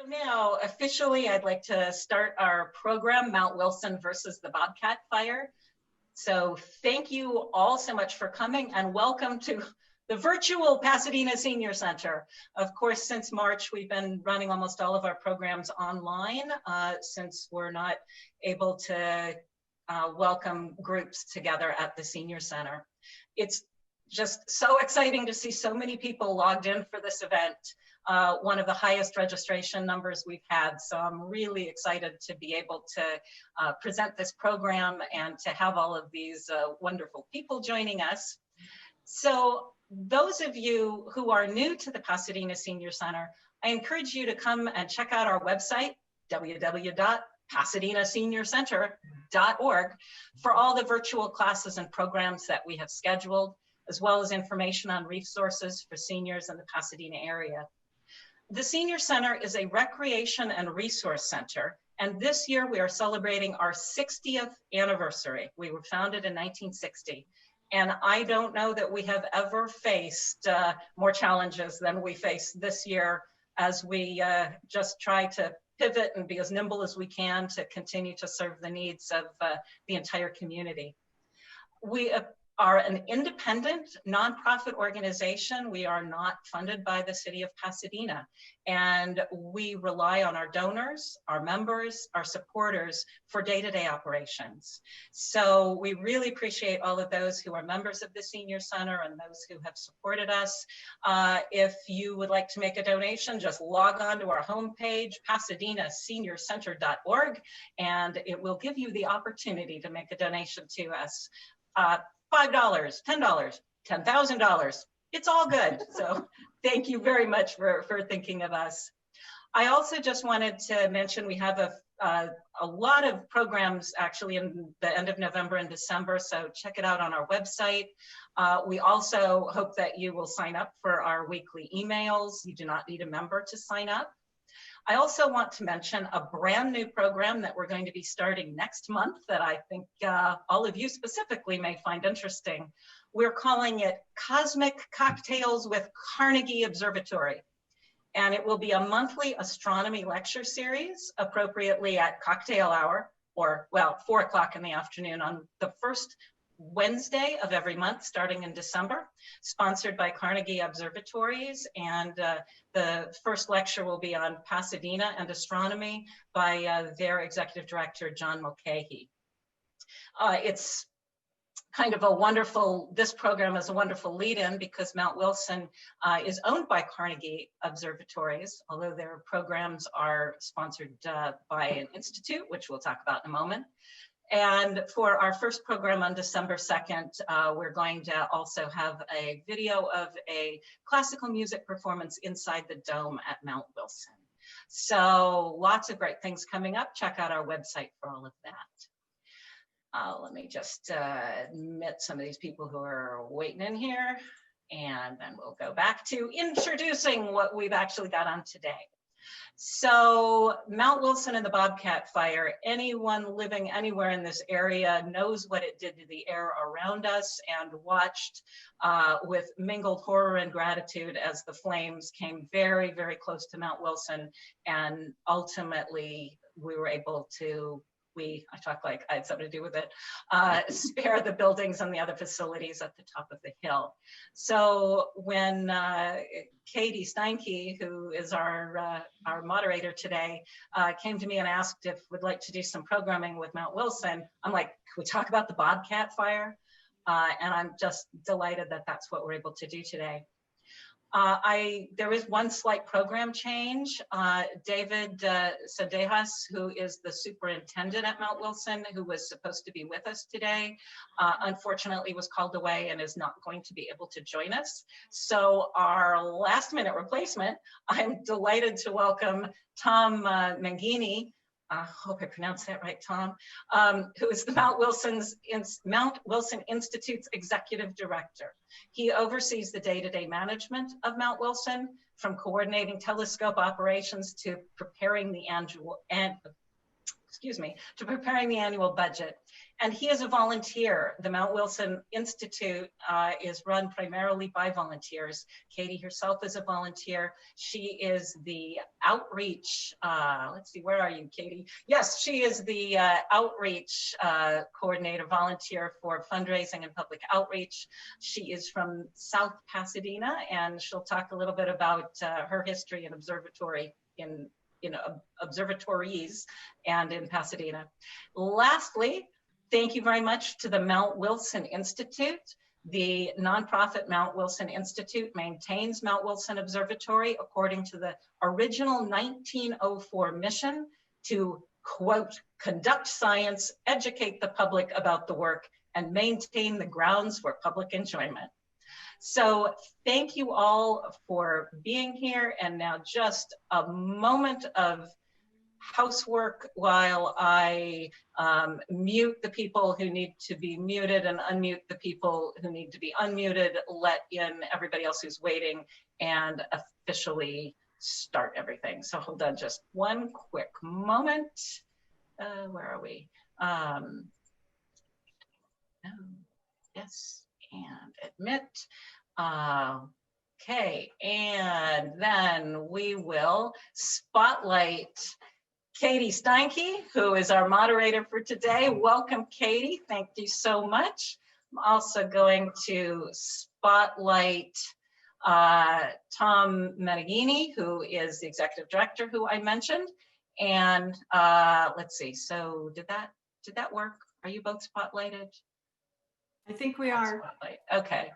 So now, officially, I'd like to start our program, Mount Wilson versus the Bobcat Fire. So thank you all so much for coming and welcome to the virtual Pasadena Senior Center. Of course, since March, we've been running almost all of our programs online since we're not able to welcome groups together at the Senior Center. It's just so exciting to see so many people logged in for this event. One of the highest registration numbers we've had. So I'm really excited to be able to present this program and to have all of these wonderful people joining us. So those of you who are new to the Pasadena Senior Center, I encourage you to come and check out our website, www.pasadenaseniorcenter.org, for all the virtual classes and programs that we have scheduled, as well as information on resources for seniors in the Pasadena area. The Senior Center is a recreation and resource center, and this year we are celebrating our 60th anniversary. We were founded in 1960, and I don't know that we have ever faced more challenges than we face this year as we just try to pivot and be as nimble as we can to continue to serve the needs of the entire community. We are an independent nonprofit organization. We are not funded by the city of Pasadena, and we rely on our donors, our members, our supporters for day-to-day operations. So we really appreciate all of those who are members of the Senior Center and those who have supported us. If you would like to make a donation, just log on to our homepage, pasadenaseniorcenter.org, and it will give you the opportunity to make a donation to us. $5, $10, $10,000, it's all good. So thank you very much for thinking of us. I also just wanted to mention we have a lot of programs actually in the end of November and December, so check it out on our website. We also hope that you will sign up for our weekly emails. You do not need a member to sign up. I also want to mention a brand new program that we're going to be starting next month that I think all of you specifically may find interesting. We're calling it Cosmic Cocktails with Carnegie Observatory. And it will be a monthly astronomy lecture series, appropriately at cocktail hour, or well, 4 o'clock in the afternoon on the first Wednesday of every month starting in December, sponsored by Carnegie Observatories, and the first lecture will be on Pasadena and astronomy by their executive director, John Mulcahy. It's kind of a wonderful, this program is a wonderful lead-in because Mount Wilson is owned by Carnegie Observatories, although their programs are sponsored by an institute, which we'll talk about in a moment. And for our first program on December 2nd, we're going to also have a video of a classical music performance inside the dome at Mount Wilson. So lots of great things coming up. Check out our website for all of that. Let me just admit some of these people who are waiting in here, and then we'll go back to introducing what we've actually got on today. So Mount Wilson and the Bobcat Fire, anyone living anywhere in this area knows what it did to the air around us and watched with mingled horror and gratitude as the flames came very, very close to Mount Wilson. And ultimately we were able to, I talk like I had something to do with it, spare the buildings and the other facilities at the top of the hill. So when Katie Steinke, who is our moderator today, came to me and asked if we'd like to do some programming with Mount Wilson, I'm like, can we talk about the Bobcat Fire? And I'm just delighted that that's what we're able to do today. There is one slight program change. David Cendejas, who is the superintendent at Mount Wilson, who was supposed to be with us today, unfortunately was called away and is not going to be able to join us. So our last minute replacement, I'm delighted to welcome Tom Mangini. I hope I pronounced that right, Tom, who is the Mount Wilson Institute's executive director. He oversees the day-to-day management of Mount Wilson, from coordinating telescope operations to preparing the excuse me, to preparing the annual budget. And he is a volunteer. The Mount Wilson Institute is run primarily by volunteers. Katie herself is a volunteer. She is the outreach, let's see, where are you, Katie? Yes, she is the outreach coordinator volunteer for fundraising and public outreach. She is from South Pasadena, and she'll talk a little bit about her history in observatory in observatories and in Pasadena. Lastly, thank you very much to the Mount Wilson Institute. The nonprofit Mount Wilson Institute maintains Mount Wilson Observatory according to the original 1904 mission to, quote, conduct science, educate the public about the work, and maintain the grounds for public enjoyment. So thank you all for being here. And now just a moment of housework while I mute the people who need to be muted and unmute the people who need to be unmuted, let in everybody else who's waiting, and officially start everything. So hold on just one quick moment. Where are we? Yes, and admit. Okay, and then we will spotlight Katie Steinke, who is our moderator for today. Welcome, Katie. Thank you so much. I'm also going to spotlight Tom Meneghini, who is the executive director, who I mentioned. And let's see. So did that work? Are you both spotlighted? I think we are. Spotlight. Okay.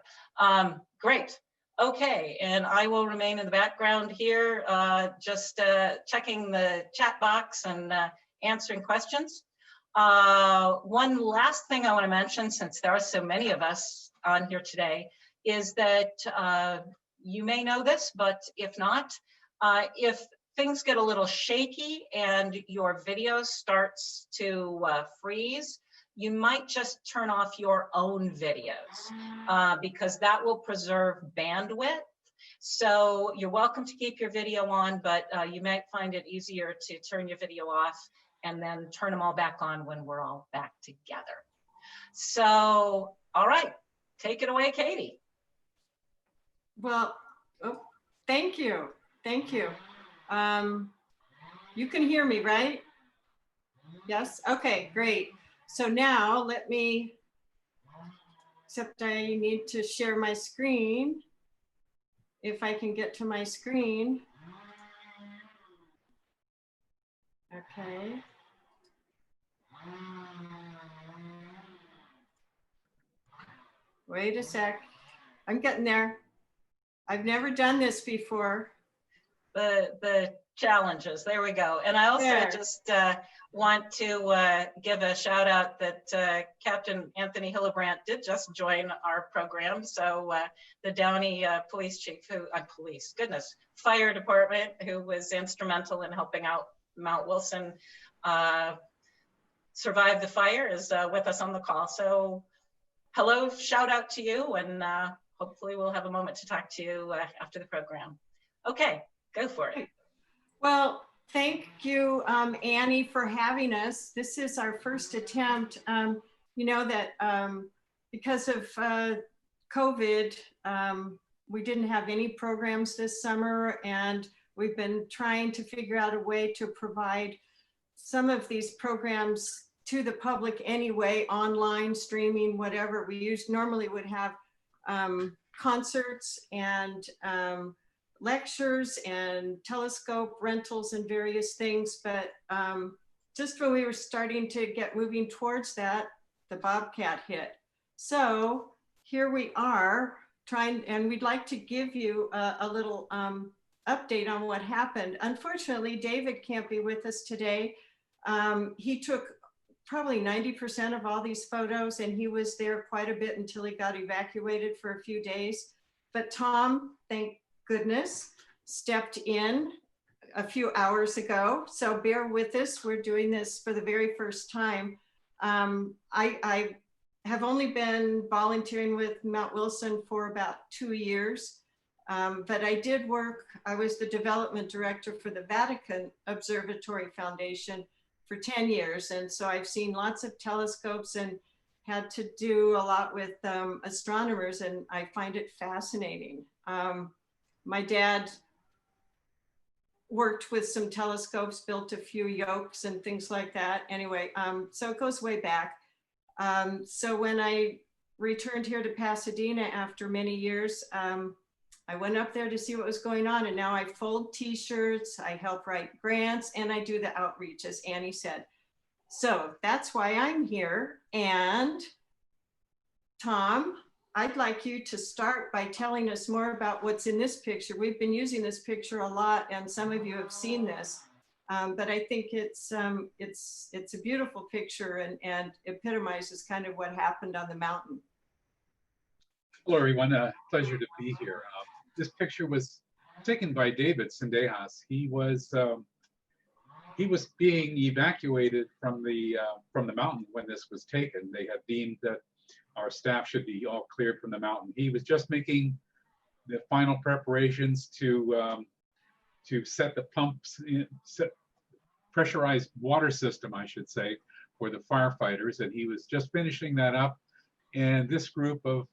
Great. Okay, and I will remain in the background here, just checking the chat box and answering questions. One last thing I want to mention, since there are so many of us on here today, is that you may know this, but if not, if things get a little shaky and your video starts to freeze, you might just turn off your own videos because that will preserve bandwidth. So you're welcome to keep your video on, but you might find it easier to turn your video off and then turn them all back on when we're all back together. So, all right, take it away, Katie. Well, oh, thank you. Thank you. You can hear me, right? Yes? Okay, great. So now let me, except I need to share my screen. If I can get to my screen. Okay. Wait a sec. I'm getting there. I've never done this before. The challenges, there we go. And I also just want to give a shout out that Captain Anthony Hillebrandt did just join our program. So the Downey police chief, fire department, who was instrumental in helping out Mount Wilson survive the fire, is with us on the call. So hello, shout out to you, and hopefully we'll have a moment to talk to you after the program. Okay, go for it. Well, thank you, Annie, for having us. This is our first attempt. You know that because of COVID, we didn't have any programs this summer, and we've been trying to figure out a way to provide some of these programs to the public anyway, online, streaming, whatever. We normally would have concerts and lectures and telescope rentals and various things, but just when we were starting to get moving towards that, the Bobcat hit. So here we are trying, and we'd like to give you a little update on what happened. Unfortunately, David can't be with us today. He took probably 90% of all these photos, and he was there quite a bit until he got evacuated for a few days. But Tom, thank goodness, stepped in a few hours ago. So bear with us. We're doing this for the very first time. I have only been volunteering with Mount Wilson for about 2 years, but I did work. I was the development director for the Vatican Observatory Foundation for 10 years. And so I've seen lots of telescopes and had to do a lot with astronomers, and I find it fascinating. My dad worked with some telescopes, built a few yokes and things like that. Anyway, so it goes way back. So when I returned here to Pasadena after many years, I went up there to see what was going on, and now I fold t-shirts, I help write grants, and I do the outreach, as Annie said. So that's why I'm here. And Tom, I'd like you to start by telling us more about what's in this picture. We've been using this picture a lot, and some of you have seen this, but I think it's a beautiful picture and epitomizes kind of what happened on the mountain. Hello, everyone. Pleasure to be here. This picture was taken by David Cendejas. He was being evacuated from the mountain when this was taken. They had deemed that our staff should be all cleared from the mountain. He was just making the final preparations to set the pumps, set pressurized water system, I should say, for the firefighters, and he was just finishing that up. And this group of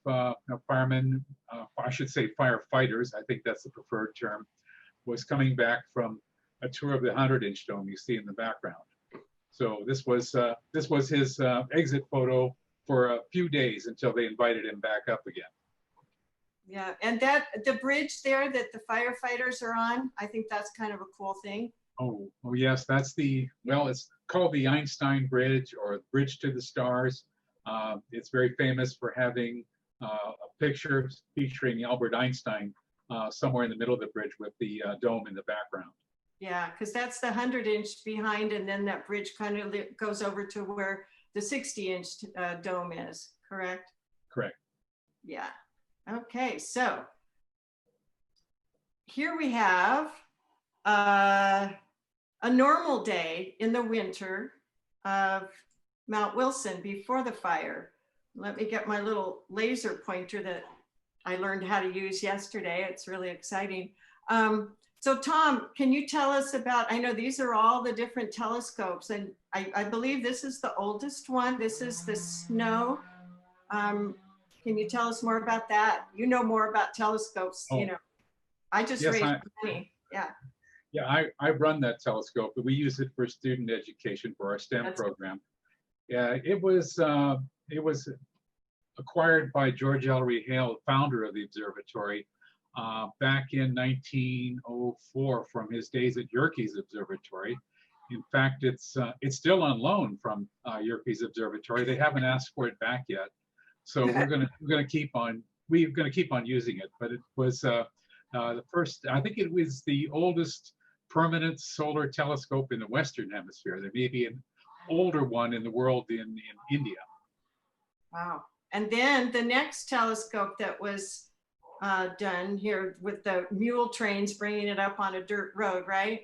firemen, I should say firefighters, I think that's the preferred term, was coming back from a tour of the 100-inch dome you see in the background. So this was his exit photo for a few days until they invited him back up again. Yeah, and that the bridge there that the firefighters are on, I think that's kind of a cool thing. Oh yes, that's it's called the Einstein Bridge, or Bridge to the Stars. It's very famous for having a picture featuring Albert Einstein somewhere in the middle of the bridge with the dome in the background. Yeah, because that's the 100-inch behind, and then that bridge kind of goes over to where the 60-inch dome is, correct? Correct. Yeah. Okay, so here we have a normal day in the winter of Mount Wilson before the fire. Let me get my little laser pointer that I learned how to use yesterday. It's really exciting. So Tom, can you tell us about, I know these are all the different telescopes, and I believe this is the oldest one. This is the SNO. Can you tell us more about that? You know more about telescopes, you know. I just raised money, yeah. Yeah, I run that telescope, but we use it for student education for our STEM program. Yeah, it was acquired by George Ellery Hale, founder of the observatory, back in 1904 from his days at Yerkes Observatory. In fact, it's still on loan from Yerkes Observatory. They haven't asked for it back yet, so we're gonna keep on using it. But it was the first. I think it was the oldest permanent solar telescope in the Western Hemisphere. There may be an older one in the world in India. Wow! And then the next telescope that was done here with the mule trains bringing it up on a dirt road, right?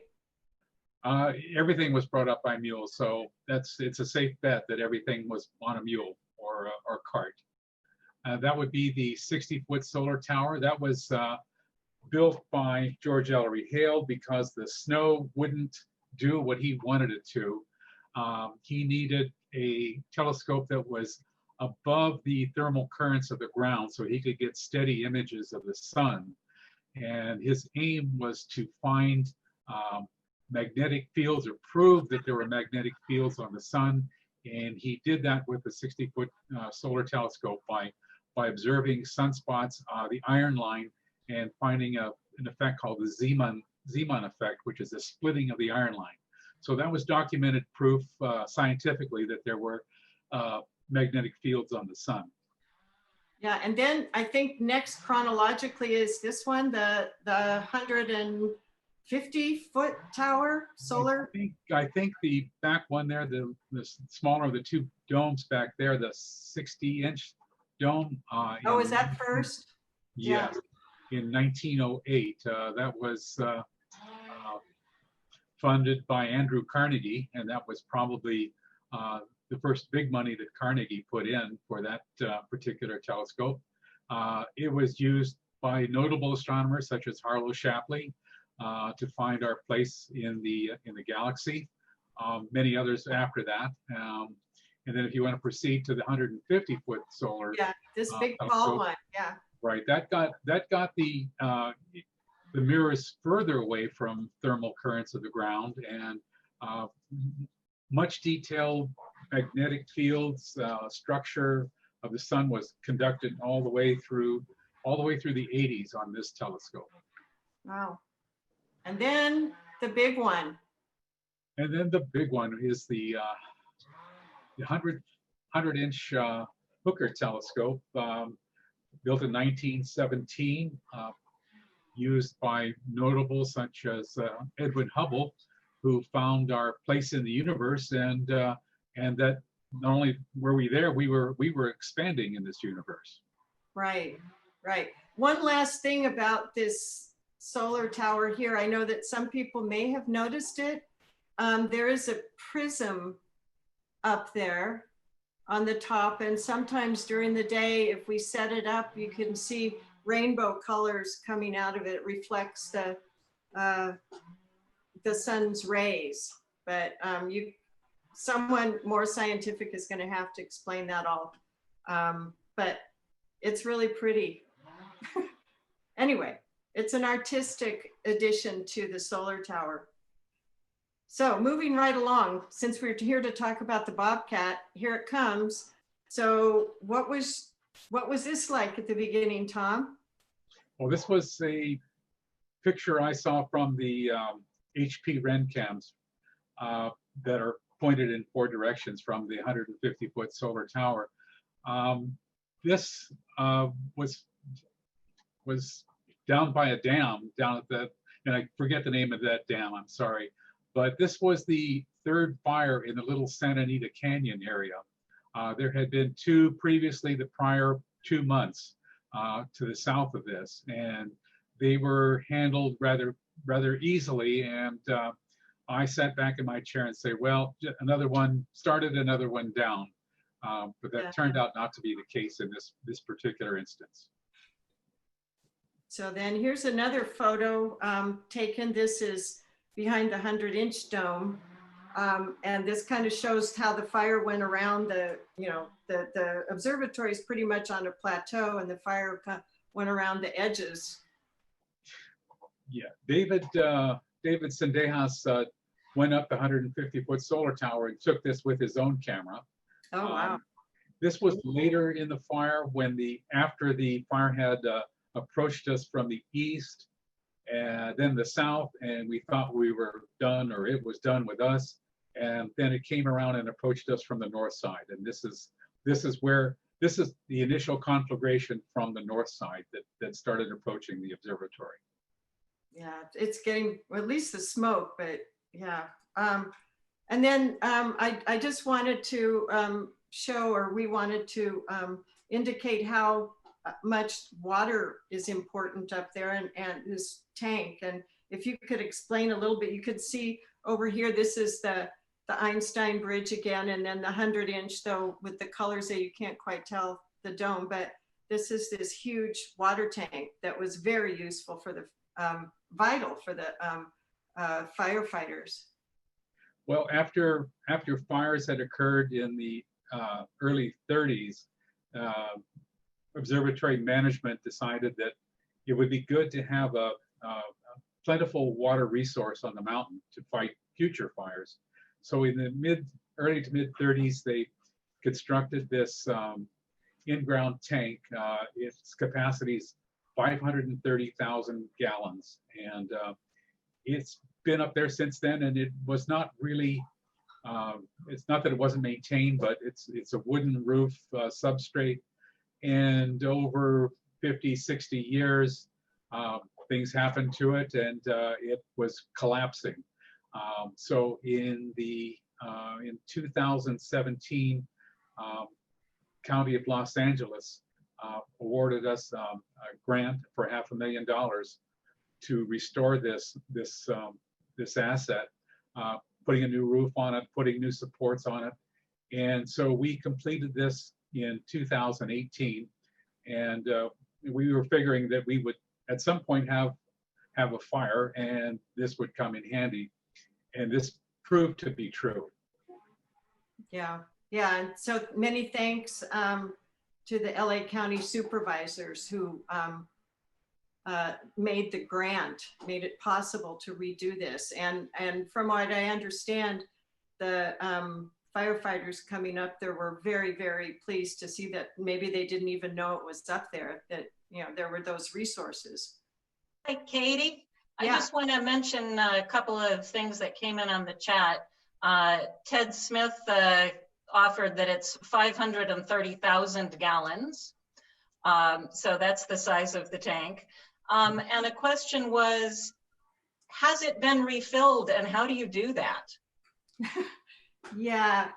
Everything was brought up by mules, so it's a safe bet that everything was on a mule or cart. That would be the 60-foot solar tower. That was built by George Ellery Hale because the snow wouldn't do what he wanted it to. He needed a telescope that was above the thermal currents of the ground so he could get steady images of the sun. And his aim was to find magnetic fields, or prove that there were magnetic fields on the sun. And he did that with the 60-foot solar telescope by observing sunspots, the iron line, and finding an effect called the Zeeman effect, which is the splitting of the iron line. So that was documented proof scientifically that there were magnetic fields on the sun. Yeah, and then I think next chronologically is this one, the 150-foot tower solar. I think the back one there, the smaller of the two domes back there, the 60-inch dome. Oh, is that first? Yes, yeah. In 1908. That was funded by Andrew Carnegie, and that was probably the first big money that Carnegie put in for that particular telescope. It was used by notable astronomers such as Harlow Shapley to find our place in the galaxy. many others after that. And then if you want to proceed to the 150-foot solar Yeah, this big tall telescope, one, yeah. right, that got the mirrors further away from thermal currents of the ground, and much detailed magnetic fields structure of the sun was conducted all the way through the 80s on this telescope. Wow. And then the big one. And then the big one is the 100-inch Hooker telescope, built in 1917, used by notables such as Edwin Hubble, who found our place in the universe, and that not only were we there, we were expanding in this universe. Right, right. One last thing about this solar tower here. I know that some people may have noticed it. There is a prism up there on the top, and sometimes during the day, if we set it up, you can see rainbow colors coming out of it. It reflects the sun's rays. But someone more scientific is going to have to explain that all. But it's really pretty. Anyway, it's an artistic addition to the solar tower. So moving right along, since we're here to talk about the Bobcat, here it comes. So what was this like at the beginning, Tom? Well, this was a picture I saw from the HP RenCams that are pointed in 4 directions from the 150-foot solar tower. This was down by a dam down at the, and I forget the name of that dam, I'm sorry. But this was the 3rd fire in the Little Santa Anita Canyon area. There had been 2 previously the prior 2 months to the south of this, and they were handled rather easily. And I sat back in my chair and say, well, another one started, another one down. But that turned out not to be the case in this particular instance. So then here's another photo taken. This is behind the 100-inch dome. And this kind of shows how the fire went around the observatory is pretty much on a plateau, and the fire went around the edges. Yeah, David Cendejas went up the 150-foot solar tower and took this with his own camera. Oh, wow. This was later in the fire, when after the fire had approached us from the east and then the south, and we thought we were done, or it was done with us, and then it came around and approached us from the north side. And this is the initial conflagration from the north side that started approaching the observatory. Yeah, it's getting, well, at least the smoke, but yeah. And then I just wanted to show, or we wanted to indicate how much water is important up there, and this tank. And if you could explain a little bit, you could see over here, this is the Einstein Bridge again, and then the 100-inch, though with the colors that you can't quite tell the dome, but this is this huge water tank that was very useful for the vital for the firefighters. Well, after fires had occurred in the early 30s, observatory management decided that it would be good to have a plentiful water resource on the mountain to fight future fires. So in the early to mid 30s, they constructed this in-ground tank. Its capacity is 530,000 gallons, and it's been up there since then. And it was not really, it's not that it wasn't maintained, but it's a wooden roof substrate. And over 50, 60 years, things happened to it, and it was collapsing. So in 2017, County of Los Angeles awarded us a grant for $500,000 to restore this asset, putting a new roof on it, putting new supports on it. And so we completed this in 2018, and we were figuring that we would at some point have a fire, and this would come in handy. And this proved to be true. Yeah, yeah. And so many thanks to the LA County supervisors who made the grant, made it possible to redo this. And from what I understand, the firefighters coming up there were very, very pleased to see that maybe they didn't even know it was up there, that, you know, there were those resources. Hi, Katie. I Yeah. just want to mention a couple of things that came in on the chat. Ted Smith offered that it's 530,000 gallons. So that's the size of the tank. And a question was, has it been refilled and how do you do that? Yeah,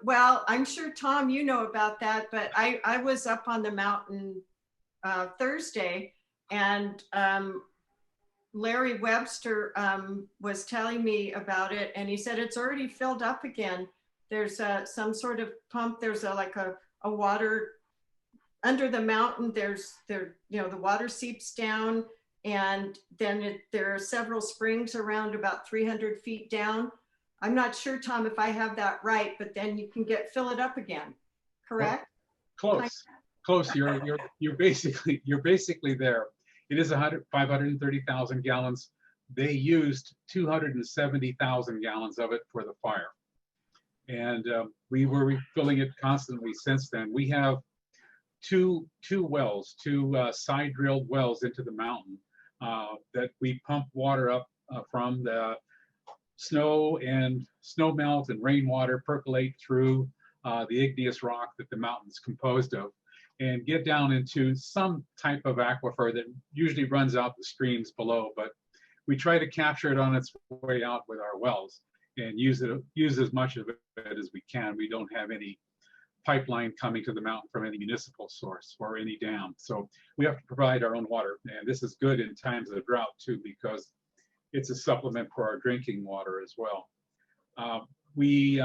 well, I'm sure, Tom, you know about that, but I was up on the mountain Thursday, and Larry Webster was telling me about it, and he said it's already filled up again. There's some sort of pump. There's like a water under the mountain. You know, the water seeps down, and then there are several springs around about 300 feet down. I'm not sure, Tom, if I have that right, but then you can fill it up again, correct? Close. You're basically there. It is 530,000 gallons. They used 270,000 gallons of it for the fire, and we were refilling it constantly since then. We have two wells, two side drilled wells into the mountain that we pump water up from. The snow melt and rainwater percolate through the igneous rock that the mountain is composed of, and get down into some type of aquifer that usually runs out the streams below. But we try to capture it on its way out with our wells and use as much of it as we can. We don't have any pipeline coming to the mountain from any municipal source or any dam, so we have to provide our own water. And this is good in times of drought too, because it's a supplement for our drinking water as well. We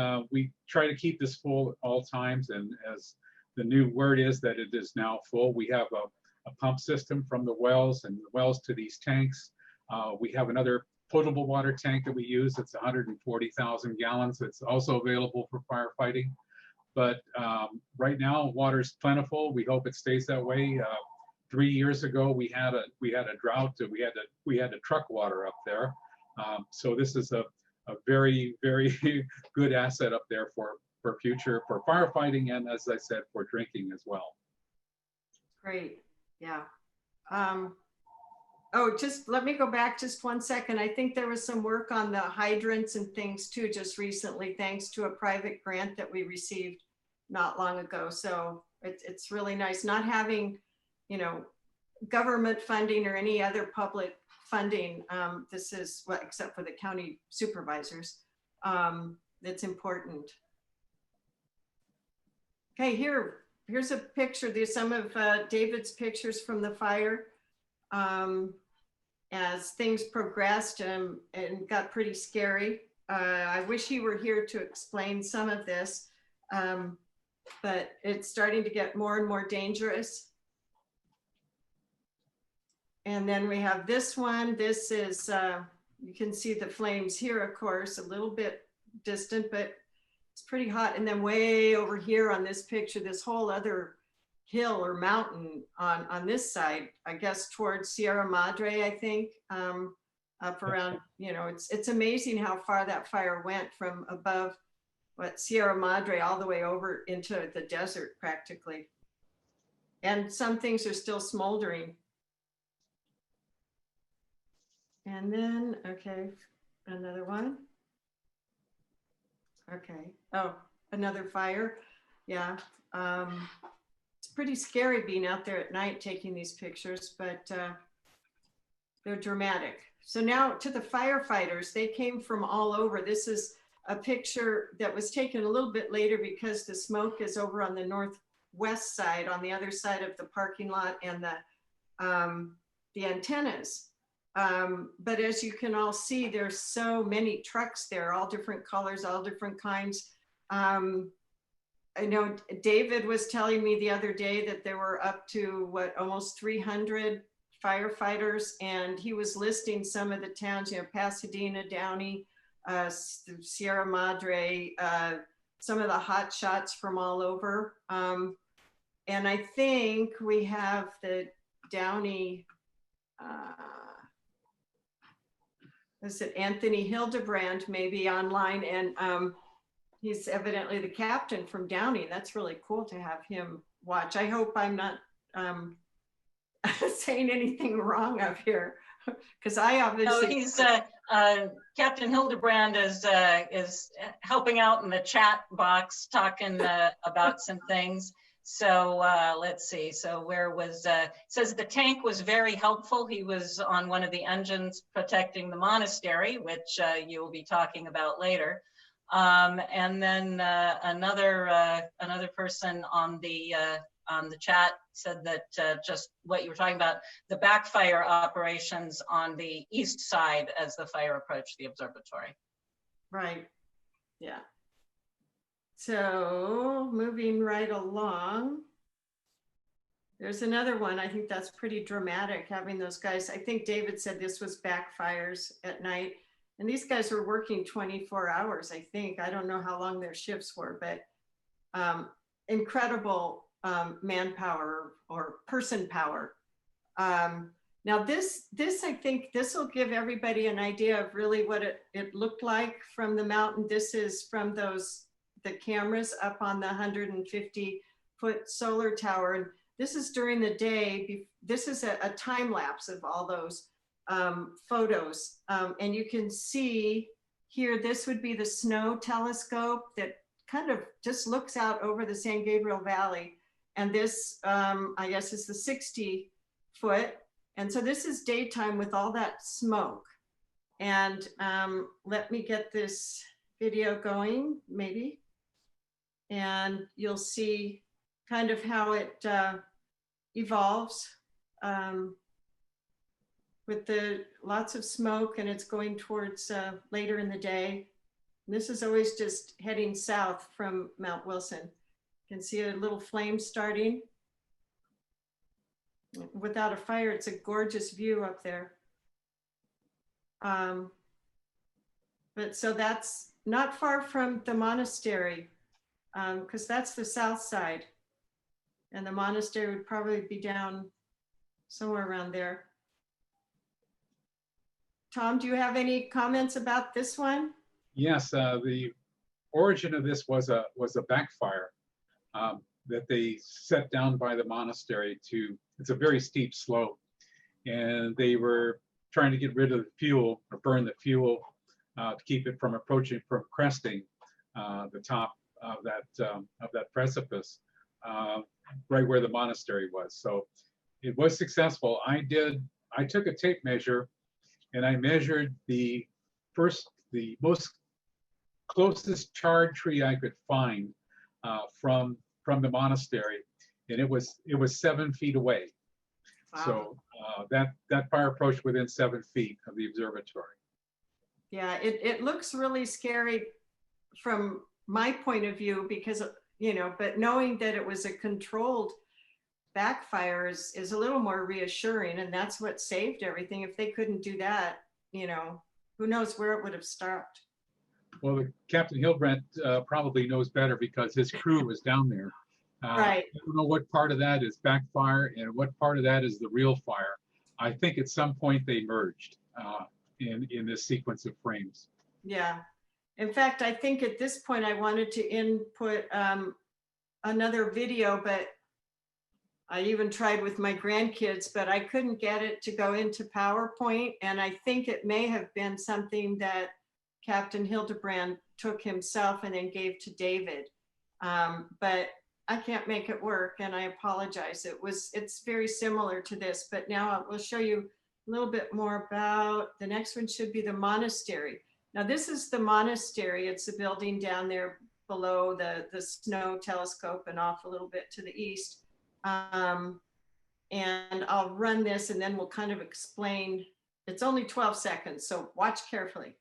try to keep this full at all times, and as the new word is that it is now full, we have a pump system from the wells and the wells to these tanks. We have another potable water tank that we use. It's 140,000 gallons. It's also available for firefighting. But right now, water is plentiful. We hope it stays that way. 3 years ago, we had a drought. We had to truck water up there. So this is a very, very good asset up there for future, for firefighting, and as I said, for drinking as well. Great, yeah. Oh, just let me go back just 1 second. I think there was some work on the hydrants and things too just recently, thanks to a private grant that we received not long ago. So it's really nice not having, you know, government funding or any other public funding. This is what, except for the county supervisors, that's important. Okay, here's a picture. There's some of David's pictures from the fire as things progressed and got pretty scary. I wish he were here to explain some of this, but it's starting to get more and more dangerous. And then we have this one. This is, you can see the flames here, of course, a little bit distant, but it's pretty hot. And then way over here on this picture, this whole other hill or mountain on this side, I guess towards Sierra Madre, I think, up around, you know, it's amazing how far that fire went from above Sierra Madre all the way over into the desert practically. And some things are still smoldering. And then, okay, another one. Okay, oh, another fire. Yeah, it's pretty scary being out there at night taking these pictures, but they're dramatic. So now to the firefighters, they came from all over. This is a picture that was taken a little bit later because the smoke is over on the northwest side, on the other side of the parking lot and the antennas. But as you can all see, there's so many trucks there, all different colors, all different kinds. I know David was telling me the other day that there were up to almost 300 firefighters, and he was listing some of the towns, you know, Pasadena, Downey, Sierra Madre, some of the hot shots from all over. And I think we have the Downey, is it Anthony Hildebrand maybe online, and he's evidently the captain from Downey. That's really cool to have him watch. I hope I'm not saying anything wrong up here, because I obviously. No, he's Captain Hildebrand is helping out in the chat box, talking about some things. So let's see. So where was says the tank was very helpful. He was on one of the engines protecting the monastery, which you will be talking about later. And then another person on the chat said that just what you were talking about, the backfire operations on the east side as the fire approached the observatory. Right. Yeah. So moving right along, there's another one. I think that's pretty dramatic, having those guys. I think David said this was backfires at night. And these guys were working 24 hours, I think. I don't know how long their shifts were, but incredible manpower or person power. Now this, I think this will give everybody an idea of really what it looked like from the mountain. This is from the cameras up on the 150-foot solar tower. And this is during the day. This is a time lapse of all those photos. And you can see here, this would be the snow telescope that kind of just looks out over the San Gabriel Valley. And this, I guess, is the 60-foot. And so this is daytime with all that smoke. And let me get this video going, maybe. And you'll see kind of how it evolves with the lots of smoke, and it's going towards later in the day. And this is always just heading south from Mount Wilson. You can see a little flame starting. Without a fire, it's a gorgeous view up there. But so that's not far from the monastery, because that's the south side. And the monastery would probably be down somewhere around there. Tom, do you have any comments about this one? Yes, the origin of this was a backfire that they set down by the monastery to. It's a very steep slope, and they were trying to get rid of the fuel or burn the fuel to keep it from cresting the top of that precipice, right where the monastery was. So it was successful. I took a tape measure, and I measured the most closest charred tree I could find from the monastery, and it was 7 feet away. Wow. So that fire approached within 7 feet of the observatory. Yeah, it looks really scary from my point of view, because, but knowing that it was a controlled backfire is a little more reassuring, and that's what saved everything. If they couldn't do that, who knows where it would have stopped. Well, Captain Hildebrand probably knows better because his crew was down there. Right. I don't know what part of that is backfire and what part of that is the real fire. I think at some point they merged in this sequence of frames. Yeah. In fact, I think at this point I wanted to input another video, but I even tried with my grandkids, but I couldn't get it to go into PowerPoint. And I think it may have been something that Captain Hildebrand took himself and then gave to David. But I can't make it work, and I apologize. It's very similar to this, but now I will show you a little bit more about, the next one should be the monastery. Now this is the monastery. It's a building down there below the snow telescope and off a little bit to the east. And I'll run this and then we'll kind of explain. It's only 12 seconds, so watch carefully.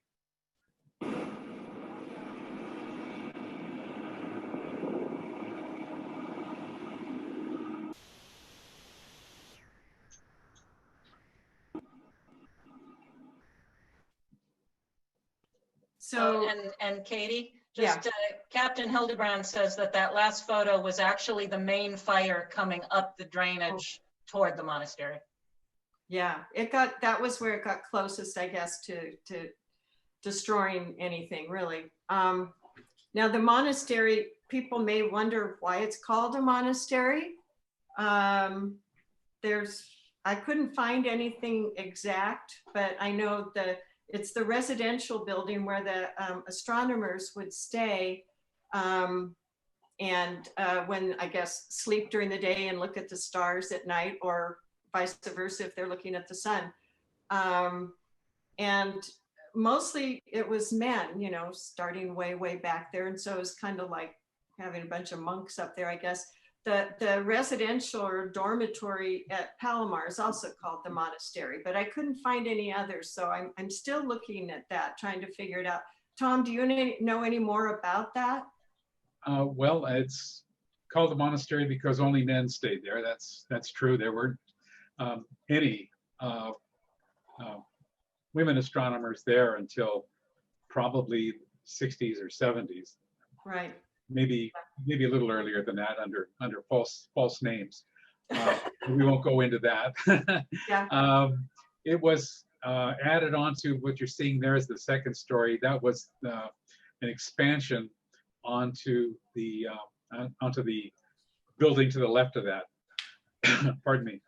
So, and Katie, Yeah. just Captain Hildebrand says that that last photo was actually the main fire coming up the drainage toward the monastery. yeah, that was where it got closest, I guess, to destroying anything really. Now the monastery, people may wonder why it's called a monastery. I couldn't find anything exact, but I know it's the residential building where the astronomers would stay and when, I guess, sleep during the day and look at the stars at night, or vice versa if they're looking at the sun. And mostly it was men, you know, starting way, way back there. And so it was kind of like having a bunch of monks up there, I guess. The residential or dormitory at Palomar is also called the monastery, but I couldn't find any others. So I'm still looking at that, trying to figure it out. Tom, do you know any more about that? Well, it's called the monastery because only men stayed there. That's true. There weren't any women astronomers there until probably 60s or 70s. Right. Maybe a little earlier than that under false names. We won't go into that. Yeah. It was added on to what you're seeing there is the second story. That was an expansion onto the building to the left of that. Pardon me.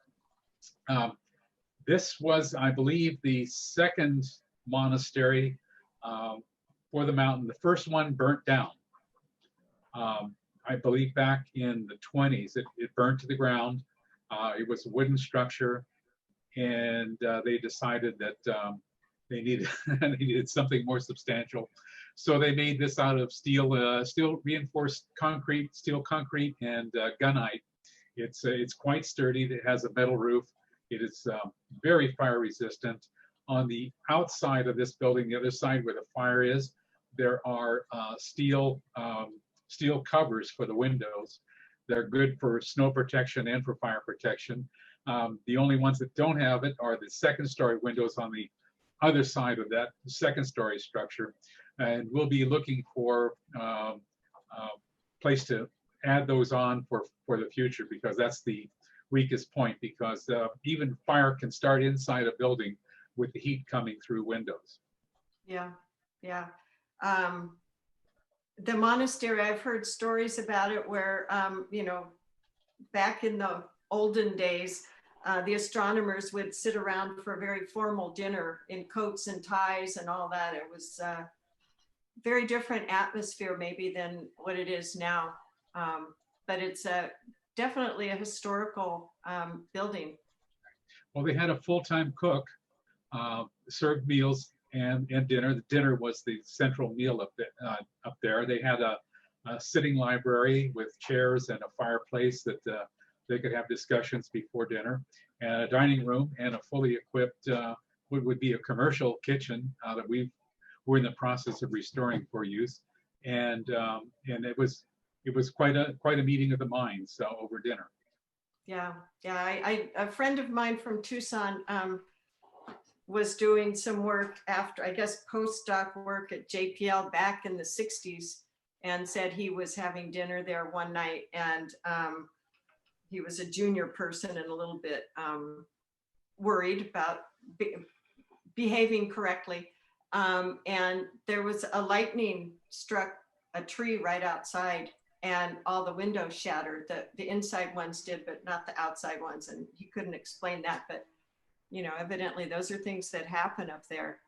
This was, I believe, the second monastery for the mountain. The first one burnt down. I believe back in the 20s, it burned to the ground. It was a wooden structure, and they decided that they needed something more substantial. So they made this out of steel reinforced concrete, steel concrete, and gunite. It's quite sturdy. It has a metal roof. It is very fire resistant. On the outside of this building, the other side where the fire is, there are steel covers for the windows. They're good for snow protection and for fire protection. The only ones that don't have it are the second story windows on the other side of that second story structure. And we'll be looking for a place to add those on for the future, because that's the weakest point, because even fire can start inside a building with the heat coming through windows. Yeah, yeah. The monastery, I've heard stories about it where, you know, back in the olden days, the astronomers would sit around for a very formal dinner in coats and ties and all that. It was a very different atmosphere maybe than what it is now. But it's definitely a historical building. Well, they had a full-time cook, served meals and dinner. The dinner was the central meal up there. They had a sitting library with chairs and a fireplace that they could have discussions before dinner, and a dining room, and a fully equipped would be a commercial kitchen that we're in the process of restoring for use, and it was quite a meeting of the minds over dinner. Yeah, yeah. A friend of mine from Tucson was doing some work after, I guess, postdoc work at JPL back in the 60s, and said he was having dinner there one night, and he was a junior person and a little bit worried about behaving correctly. And there was a lightning struck a tree right outside, and all the windows shattered. The inside ones did, but not the outside ones. And he couldn't explain that, but you know, evidently those are things that happen up there.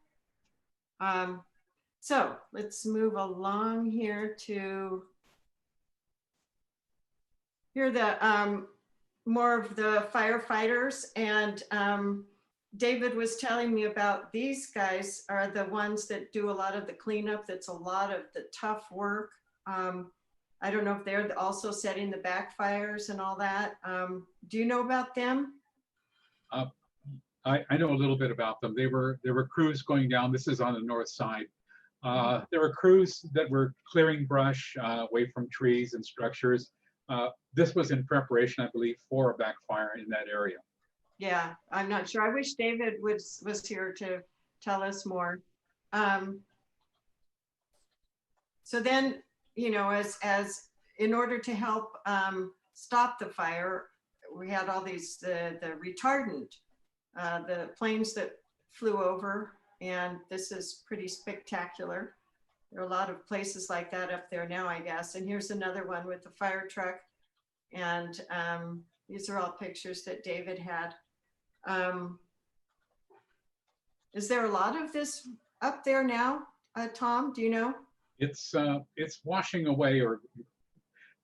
So let's move along here to the more of the firefighters. And David was telling me about these guys are the ones that do a lot of the cleanup. That's a lot of the tough work. I don't know if they're also setting the backfires and all that. Do you know about them? I know a little bit about them. There were crews going down. This is on the north side. There were crews that were clearing brush away from trees and structures. This was in preparation, I believe, for a backfire in that area. Yeah, I'm not sure. I wish David was here to tell us more. So then, you know, as in order to help stop the fire, we had all these, the retardant, the planes that flew over, and this is pretty spectacular. There are a lot of places like that up there now, I guess. And here's another one with the fire truck. And these are all pictures that David had. Is there a lot of this up there now, Tom? Do you know? It's washing away, or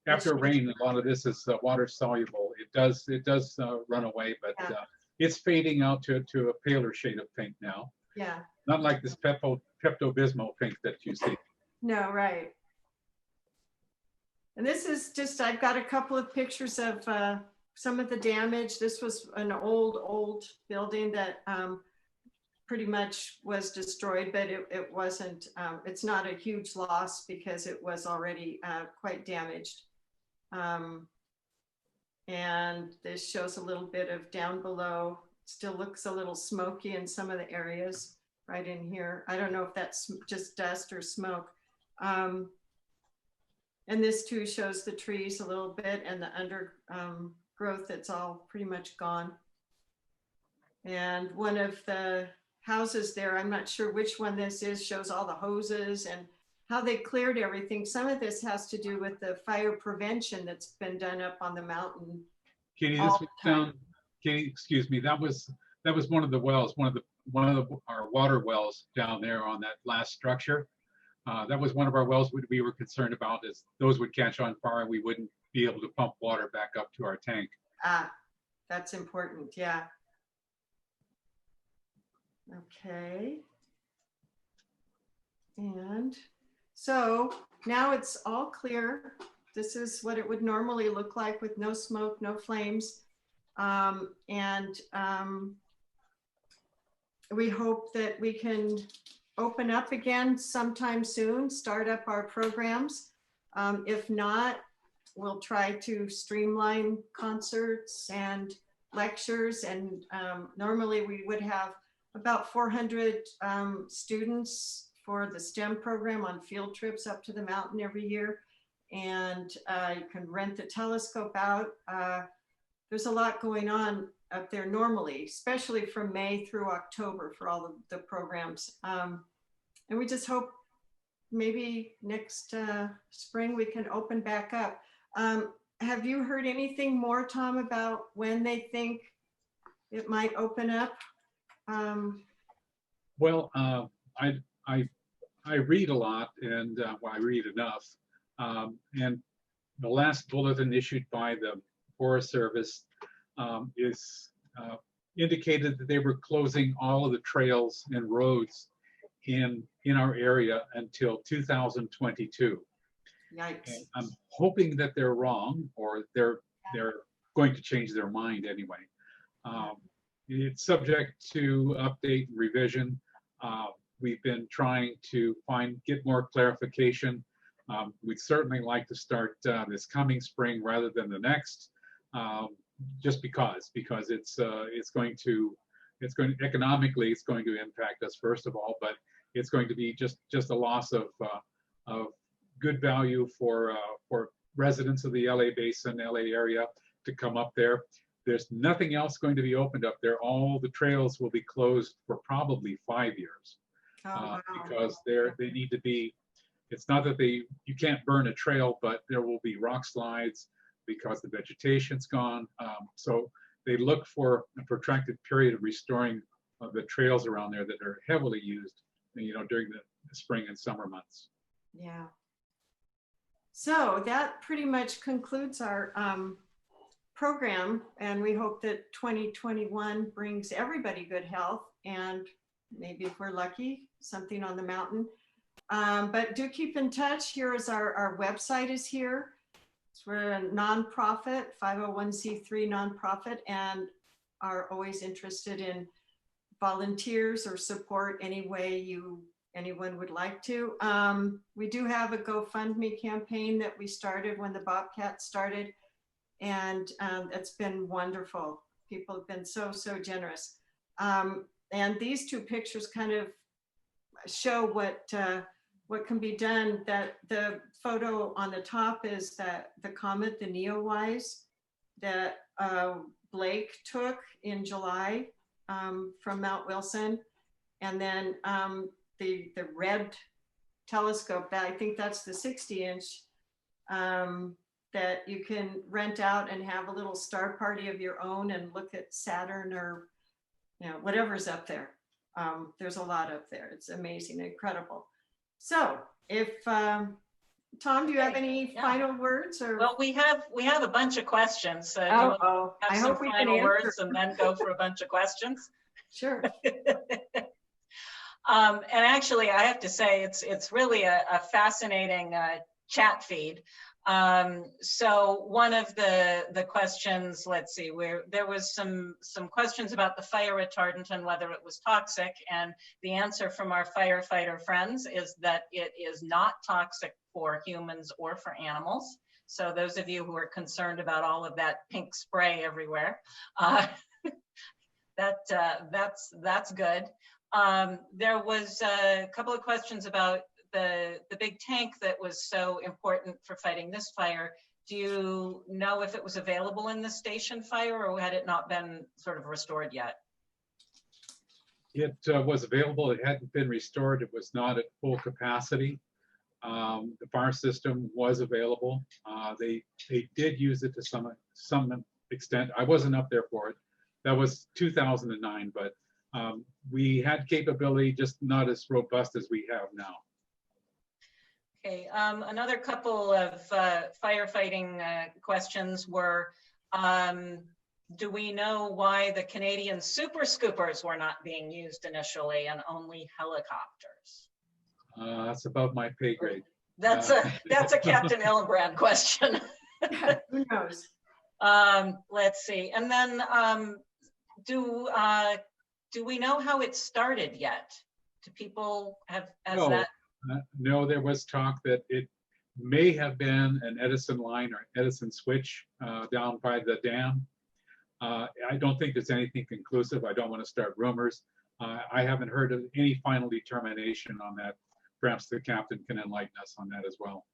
after rain, a lot of this is water soluble. It does run away, but Yeah. it's fading out to a paler shade of pink now. Yeah. Not like this Pepto-Bismol pink that you see. No, right. And this is just, I've got a couple of pictures of some of the damage. This was an old building that pretty much was destroyed, but it wasn't, it's not a huge loss because it was already quite damaged. And this shows a little bit of down below. Still looks a little smoky in some of the areas right in here. I don't know if that's just dust or smoke. And this too shows the trees a little bit and the undergrowth that's all pretty much gone. And one of the houses there, I'm not sure which one this is, shows all the hoses and how they cleared everything. Some of this has to do with the fire prevention that's been done up on the mountain. Katie, this was down. Katie, excuse me. That was one of the wells, one of our water wells down there on that last structure. That was one of our wells we were concerned about, is those would catch on fire and we wouldn't be able to pump water back up to our tank. Ah, that's important. Yeah. Okay. And so now it's all clear. This is what it would normally look like with no smoke, no flames. We hope that we can open up again sometime soon, start up our programs. If not, we'll try to streamline concerts and lectures. And normally we would have about 400 students for the STEM program on field trips up to the mountain every year. And you can rent the telescope out. There's a lot going on up there normally, especially from May through October for all the programs. And we just hope maybe next spring we can open back up. Have you heard anything more, Tom, about when they think it might open up? Well, I read a lot, and well, I read enough. And the last bulletin issued by the Forest Service indicated that they were closing all of the trails and roads in our area until 2022. Yikes. And I'm hoping that they're wrong, or they're going to change their mind anyway. It's subject to update and revision. We've been trying to get more clarification. We'd certainly like to start this coming spring rather than the next, just because it's going to economically, it's going to impact us first of all, but it's going to be just a loss of good value for residents of the LA Basin, LA area to come up there. There's nothing else going to be opened up there. All the trails will be closed for probably 5 years. Wow. Because they need to be, it's not that you can't burn a trail, but there will be rock slides because the vegetation's gone. So they look for a protracted period of restoring the trails around there that are heavily used, during the spring and summer months. Yeah. So that pretty much concludes our program, and we hope that 2021 brings everybody good health, and maybe if we're lucky, something on the mountain. But do keep in touch. Here is our website is here. We're a nonprofit, 501c3 nonprofit, and are always interested in volunteers or support any way anyone would like to. We do have a GoFundMe campaign that we started when the Bobcat started, and it's been wonderful. People have been so generous. And these two pictures kind of show what what can be done. That the photo on the top is that the comet, the Neowise, that Blake took in July from Mount Wilson. And then the red telescope, that I think that's the 60-inch, that you can rent out and have a little star party of your own and look at Saturn or, you know, whatever's up there. There's a lot up there. It's amazing, incredible. So if, Tom, do you have any final words? Or? Well, we have a bunch of questions. So do you want to have some final words and then go for a bunch of questions? Sure. And actually, I have to say, it's really a fascinating chat feed. So one of the questions, let's see, where there was some questions about the fire retardant and whether it was toxic, and the answer from our firefighter friends is that it is not toxic for humans or for animals. So those of you who are concerned about all of that pink spray everywhere, that's good. There was a couple of questions about the big tank that was so important for fighting this fire. Do you know if it was available in the station fire, or had it not been sort of restored yet? It was available. It hadn't been restored. It was not at full capacity. The fire system was available. They did use it to some extent. I wasn't up there for it. That was 2009, but we had capability, just not as robust as we have now. Okay, another couple of firefighting questions were, do we know why the Canadian super scoopers were not being used initially and only helicopters? That's above my pay grade. That's a Captain Hillenbrand question. Who knows? Let's see, and then do we know how it started yet? Do people have that? No, there was talk that it may have been an Edison line or Edison switch down by the dam. I don't think there's anything conclusive. I don't want to start rumors. I haven't heard of any final determination on that. Perhaps the captain can enlighten us on that as well.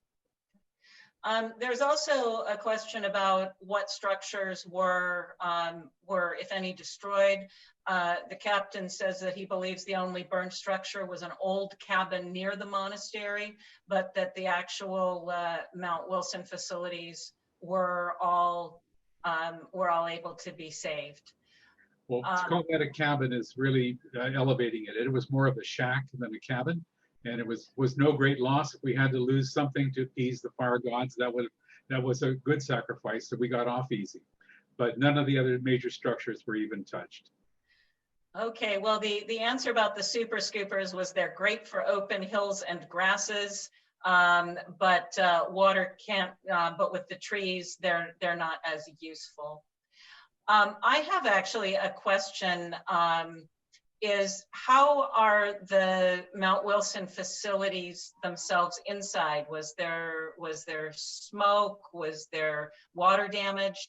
There's also a question about what structures were, if any, destroyed. The captain says that he believes the only burned structure was an old cabin near the monastery, but that the actual Mount Wilson facilities were all able to be saved. Well, to call that a cabin is really elevating it. It was more of a shack than a cabin. And it was no great loss. If we had to lose something to appease the fire gods, that was a good sacrifice, so we got off easy. But none of the other major structures were even touched. Okay, well, the answer about the super scoopers was they're great for open hills and grasses, but water can't. But with the trees, they're not as useful. I have actually a question. Is how are the Mount Wilson facilities themselves inside? Was there smoke? Was there water damage?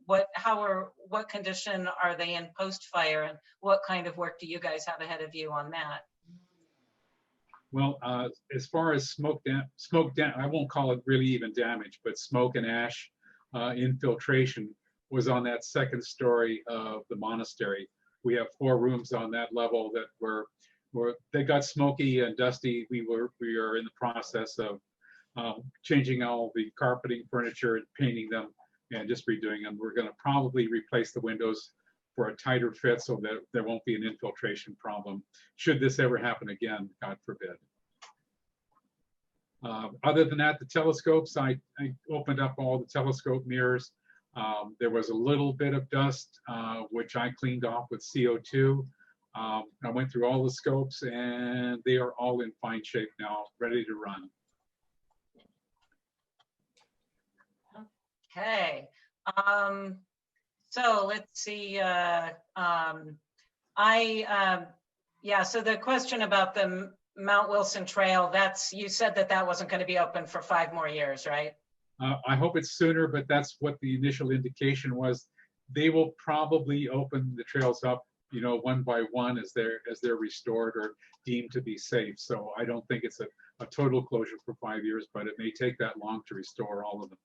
What condition are they in post-fire, and what kind of work do you guys have ahead of you on that? Well, as far as smoke, I won't call it really even damage, but smoke and ash infiltration was on that second story of the monastery. We have 4 rooms on that level that they got smoky and dusty. We are in the process of changing all the carpeting, furniture, and painting them, and just redoing them. We're going to probably replace the windows for a tighter fit so that there won't be an infiltration problem. Should this ever happen again, God forbid. Other than that, the telescopes, I opened up all the telescope mirrors. There was a little bit of dust, which I cleaned off with CO2. I went through all the scopes, and they are all in fine shape now, ready to run. Okay. So let's see. So the question about the Mount Wilson Trail, you said that wasn't going to be open for 5 more years, right? I hope it's sooner, but that's what the initial indication was. They will probably open the trails up, one by one as they're restored or deemed to be safe. So I don't think it's a total closure for 5 years, but it may take that long to restore all of them.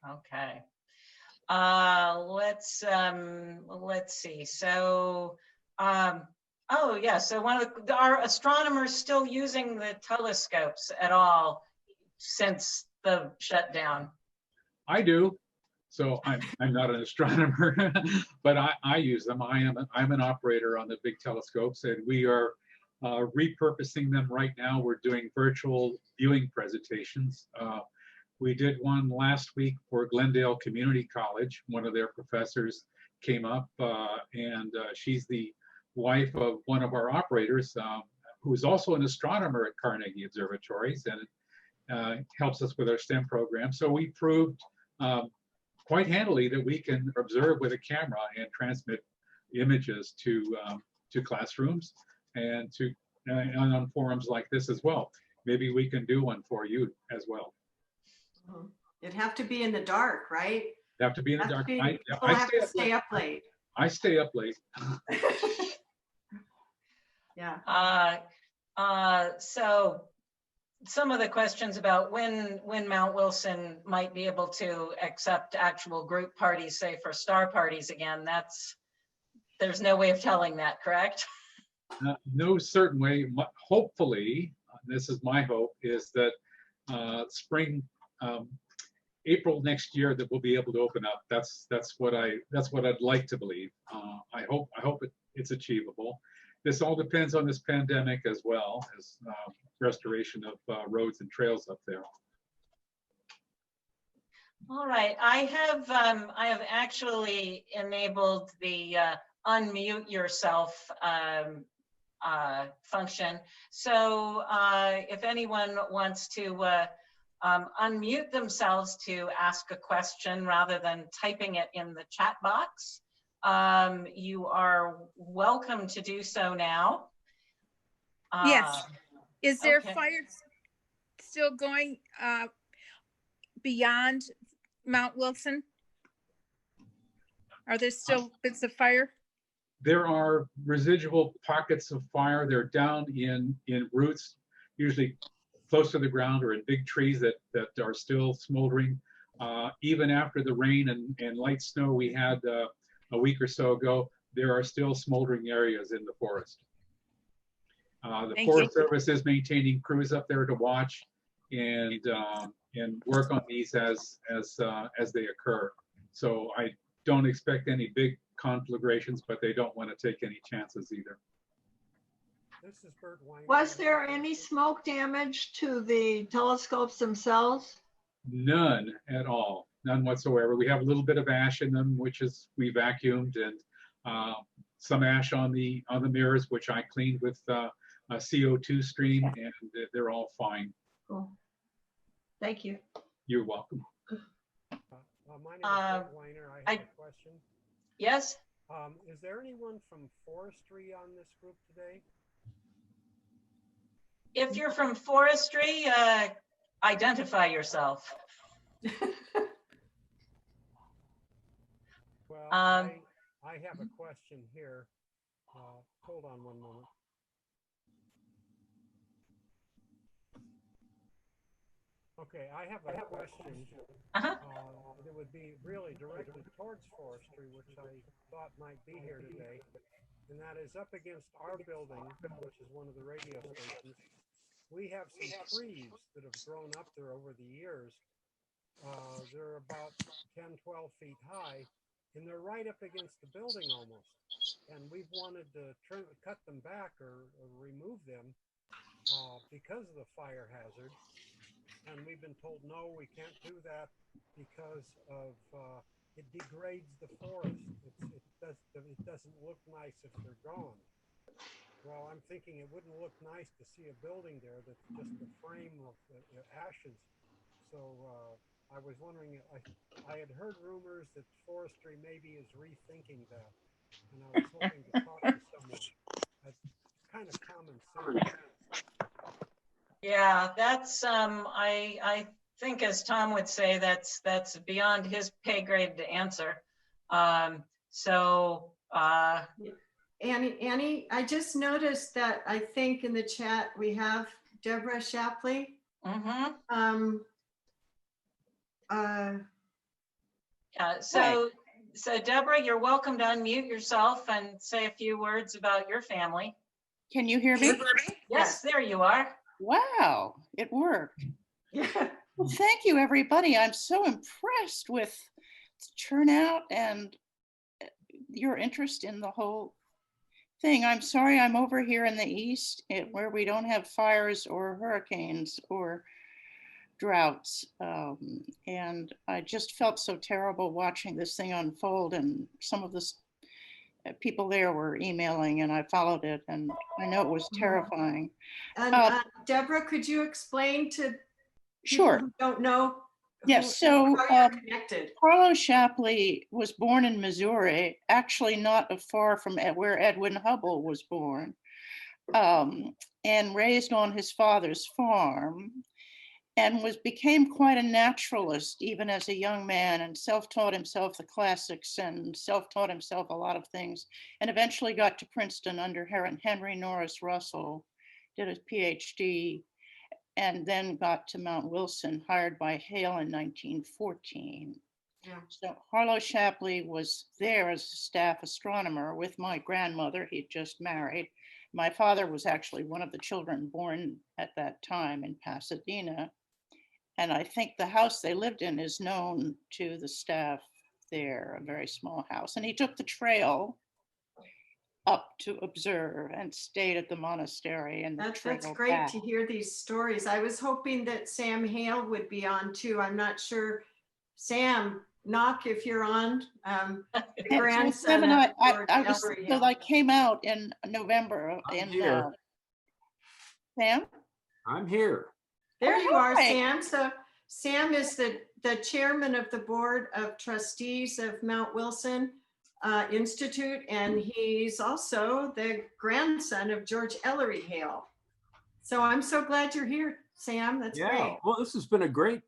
Okay. Let's see. So, oh yeah. So are astronomers still using the telescopes at all since the shutdown? I do. So I'm not an astronomer, but I use them. I'm an operator on the big telescopes, and we are repurposing them right now. We're doing virtual viewing presentations. We did one last week for Glendale Community College. One of their professors came up, and she's the wife of one of our operators, who's also an astronomer at Carnegie Observatories, and helps us with our STEM program. So we proved quite handily that we can observe with a camera and transmit images to classrooms and on forums like this as well. Maybe we can do one for you as well. It'd have to be in the dark, right? Have to be in the dark. I have to stay up late. I stay up late. Yeah. So some of the questions about when Mount Wilson might be able to accept actual group parties, say for star parties again, there's no way of telling that, correct? No certain way. Hopefully, this is my hope, is that spring, April next year, that we'll be able to open up. That's what I'd like to believe. I hope it's achievable. This all depends on this pandemic as well as restoration of roads and trails up there. All right, I have actually enabled the unmute yourself function. So if anyone wants to unmute themselves to ask a question rather than typing it in the chat box, you are welcome to do so now. Yes. Is there okay. fire still going beyond Mount Wilson? Are there still bits of fire? There are residual pockets of fire. They're down in roots, usually close to the ground or in big trees that are still smoldering. Even after the rain and light snow we had a week or so ago, there are still smoldering areas in the forest. The Forest Service is maintaining crews up there to watch and work on these as they occur. So I don't expect any big conflagrations, but they don't want to take any chances either. This is Bert Weiner. Was there any smoke damage to the telescopes themselves? None at all, none whatsoever. We have a little bit of ash in them, which is we vacuumed, and some ash on the mirrors, which I cleaned with a CO2 stream, and they're all fine. Cool. Thank you. You're welcome. My name is Bert Weiner. I have a question. Yes. Is there anyone from forestry on this group today? If you're from forestry, identify yourself. Well, I have a question here. Hold on one moment. Okay, I have a question that would be really directed towards forestry, which I thought might be here today. And that is up against our building, which is one of the radio stations. We have some trees that have grown up there over the years. They're about 10, 12 feet high, and they're right up against the building almost. And we've wanted to cut them back or remove them because of the fire hazard. And we've been told, no, we can't do that because of it degrades the forest. It doesn't look nice if they're gone. Well, I'm thinking it wouldn't look nice to see a building there that's just a frame of ashes. So I was wondering, I had heard rumors that forestry maybe is rethinking that. And I was hoping to talk to someone. That's kind of common sense. Yeah, that's I think, as Tom would say, that's beyond his pay grade to answer. Annie, I just noticed that I think in the chat we have Deborah Shapley. Mhm. Uh, So Deborah, you're welcome to unmute yourself and say a few words about your family. Can you hear me? Yes, there you are. Wow, it worked. yeah. Well, thank you, everybody. I'm so impressed with the turnout and your interest in the whole thing. I'm sorry I'm over here in the east where we don't have fires or hurricanes or droughts. And I just felt so terrible watching this thing unfold, and some of the people there were emailing, and I followed it, and I know it was terrifying. And Deborah, could you explain to people Sure. who don't know Yes, so how you're connected? Carlo Shapley was born in Missouri, actually not far from where Edwin Hubble was born, and raised on his father's farm, and became quite a naturalist even as a young man, and self-taught himself the classics and self-taught himself a lot of things, and eventually got to Princeton under Henry Norris Russell, did his PhD, and then got to Mount Wilson, hired by Hale in 1914. Yeah. So Harlow Shapley was there as a staff astronomer with my grandmother. He'd just married. My father was actually one of the children born at that time in Pasadena. And I think the house they lived in is known to the staff there, a very small house. And he took the trail up to observe and stayed at the monastery. And That's trail great back. to hear these stories. I was hoping that Sam Hale would be on too. I'm not sure. Sam, knock if you're on. The So grandson Kevin, of I George was Ellery so Hale. I came out in November. I'm here. Sam? I'm here. There you are, Hi. Sam. So Sam is the chairman of the board of trustees of Mount Wilson Institute, and he's also the grandson of George Ellery Hale. So I'm so glad you're here, Sam. That's great. Well, this has been a great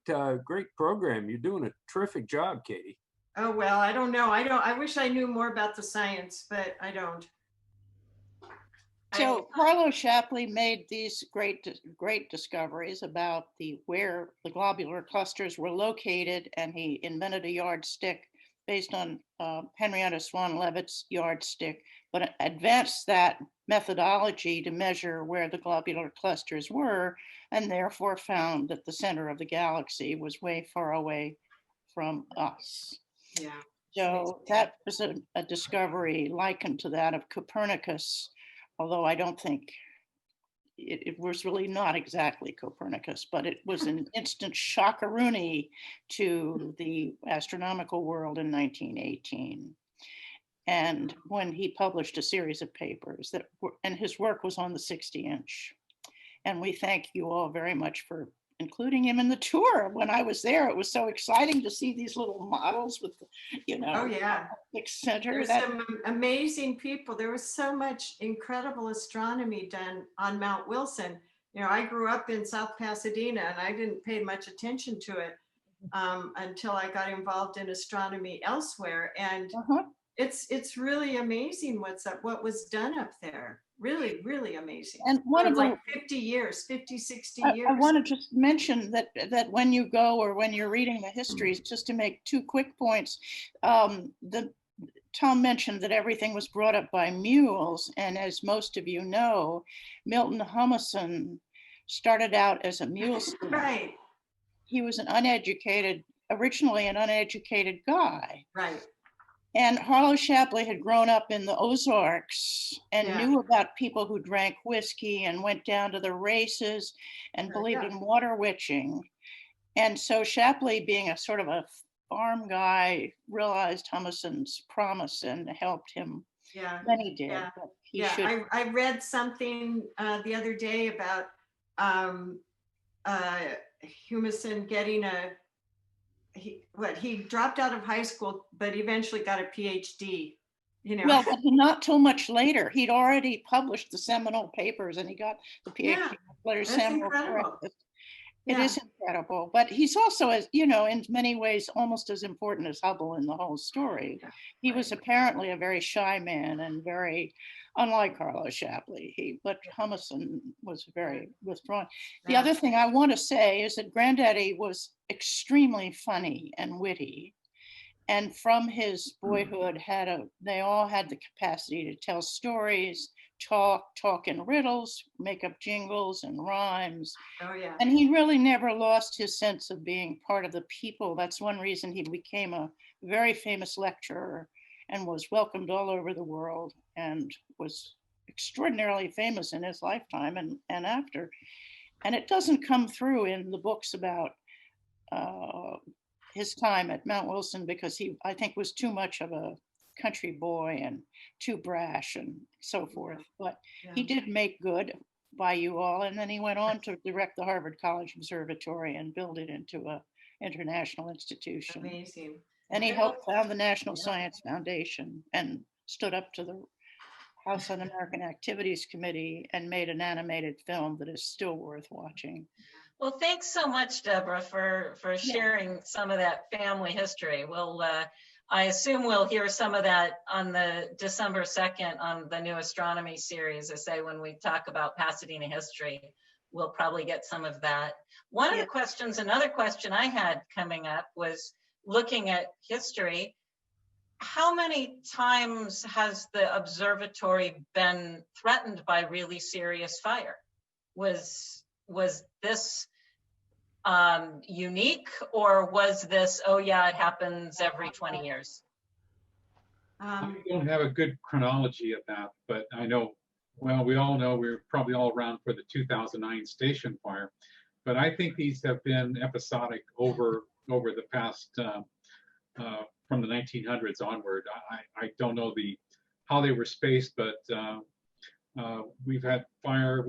program. You're doing a terrific job, Katie. Oh, well, I don't know. I wish I knew more about the science, but I don't. So Carlo Shapley made these great discoveries about where the globular clusters were located, and he invented a yardstick based on Henrietta Swan Leavitt's yardstick, but advanced that methodology to measure where the globular clusters were, and therefore found that the center of the galaxy was way far away from us. Yeah. So that was a discovery likened to that of Copernicus, although I don't think it was really not exactly Copernicus, but it was an instant shockaroonie to the astronomical world in 1918. And when he published a series of papers and his work was on the 60-inch. And we thank you all very much for including him in the tour. When I was there, it was so exciting to see these little models with, Oh, yeah. center. There's some amazing people. There was so much incredible astronomy done on Mount Wilson. I grew up in South Pasadena, and I didn't pay much attention to it until I got involved in astronomy elsewhere. And it's really amazing what was done up there. Really, really amazing. And one of like 50 years, 50, 60 years. I want to just mention that when you go or when you're reading the histories, just to make two quick points, Tom mentioned that everything was brought up by mules. And as most of you know, Milton Humason started out as a mule student. Right. He was originally an uneducated guy. Right. And Harlow Shapley had grown up in the Ozarks and knew about people who drank whiskey and went down to the races and believed in water witching. And so Shapley, being a sort of a farm guy, realized Humason's promise and helped him. Yeah. Then he did. Yeah. I read something the other day about Humason getting he dropped out of high school, but eventually got a PhD. Well, but not too much later. He'd already published the seminal papers, and he got the PhD. Yeah, that's incredible. It is incredible, but he's also, as in many ways, almost as important as Hubble in the whole story. He was apparently a very shy man and very unlike Carlo Shapley, but Humison was very withdrawn. The Yeah. other thing I want to say is that Granddaddy was extremely funny and witty. And from his boyhood, they all had the capacity to tell stories, talk in riddles, make up jingles and rhymes. Oh, yeah. And he really never lost his sense of being part of the people. That's one reason he became a very famous lecturer and was welcomed all over the world and was extraordinarily famous in his lifetime and after. And it doesn't come through in the books about his time at Mount Wilson because he, I think, was too much of a country boy and too brash and so forth. But he did make good by you all. And then he went on to direct the Harvard College Observatory and build it into a international institution. Amazing. And he helped found the National Science Foundation and stood up to the House Un-American Activities Committee and made an animated film that is still worth watching. Well, thanks so much, Deborah, for sharing some of that family history. We'll, I assume we'll hear some of that on the December 2nd on the new astronomy series. I say when we talk about Pasadena history, we'll probably get some of that. One of the questions, another question I had coming up was looking at history. How many times has the observatory been threatened by really serious fire? Was this unique, or was this, oh yeah, it happens every 20 years? I don't have a good chronology of that, but I know, well, we all know we're probably all around for the 2009 station fire, but I think these have been episodic over the past, from the 1900s onward. I don't know how they were spaced, but we had fire